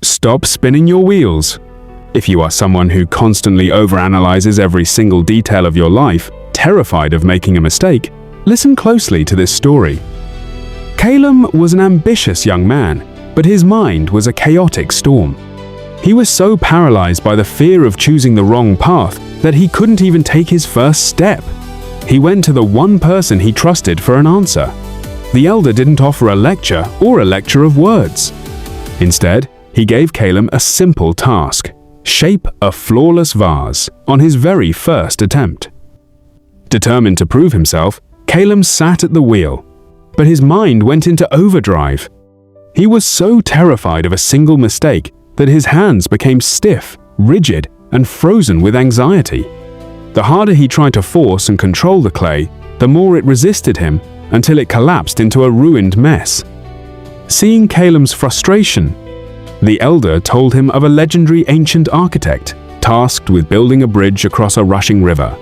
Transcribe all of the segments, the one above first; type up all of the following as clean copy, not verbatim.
Stop spinning your wheels. If you are someone who constantly overanalyzes every single detail of your life, terrified of making a mistake, listen closely to this story. Caleb was an ambitious young man, but his mind was a chaotic storm. He was so paralyzed by the fear of choosing the wrong path that he couldn't even take his first step. He went to the one person he trusted for an answer. The elder didn't offer a lecture or a lecture of words. Instead, he gave Caleb a simple task: shape a flawless vase on his very first attempt. Determined to prove himself, Caleb sat at the wheel, but his mind went into overdrive. He was so terrified of a single mistake that his hands became stiff, rigid, and frozen with anxiety. The harder he tried to force and control the clay, the more it resisted him until it collapsed into a ruined mess. Seeing Caleb's frustration, the elder told him of a legendary ancient architect tasked with building a bridge across a rushing river.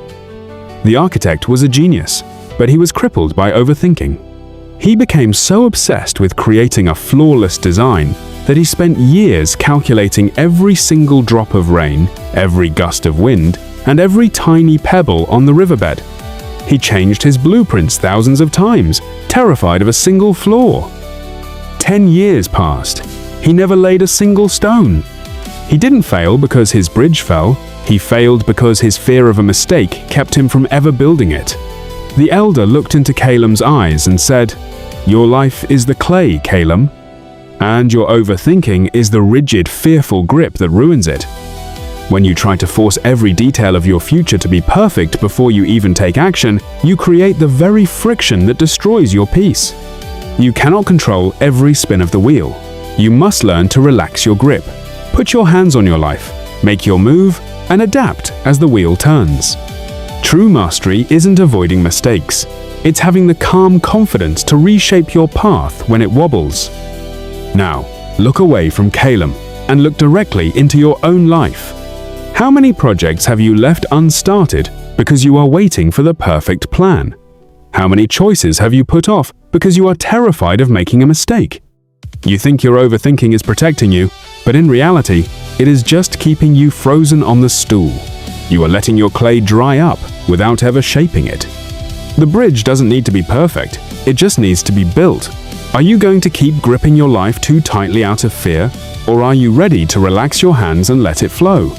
The architect was a genius, but he was crippled by overthinking. He became so obsessed with creating a flawless design that he spent years calculating every single drop of rain, every gust of wind, and every tiny pebble on the riverbed. He changed his blueprints thousands of times, terrified of a single flaw. 10 years passed. He never laid a single stone. He didn't fail because his bridge fell. He failed because his fear of a mistake kept him from ever building it. The elder looked into Caleb's eyes and said, "Your life is the clay, Caleb, and your overthinking is the rigid, fearful grip that ruins it. When you try to force every detail of your future to be perfect before you even take action, you create the very friction that destroys your peace. You cannot control every spin of the wheel. You must learn to relax your grip. Put your hands on your life, make your move, and adapt as the wheel turns." True mastery isn't avoiding mistakes. It's having the calm confidence to reshape your path when it wobbles. Now, look away from Caleb and look directly into your own life. How many projects have you left unstarted because you are waiting for the perfect plan? How many choices have you put off because you are terrified of making a mistake? You think your overthinking is protecting you, but in reality, it is just keeping you frozen on the stool. You are letting your clay dry up without ever shaping it. The bridge doesn't need to be perfect, it just needs to be built. Are you going to keep gripping your life too tightly out of fear, or are you ready to relax your hands and let it flow?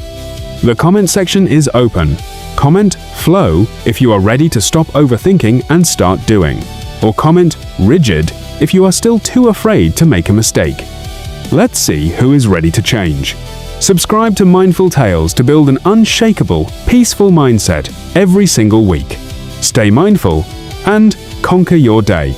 The comment section is open. Comment "flow" if you are ready to stop overthinking and start doing, or comment "rigid" if you are still too afraid to make a mistake. Let's see who is ready to change. Subscribe to Mindful Tales to build an unshakable, peaceful mindset every single week. Stay mindful and conquer your day.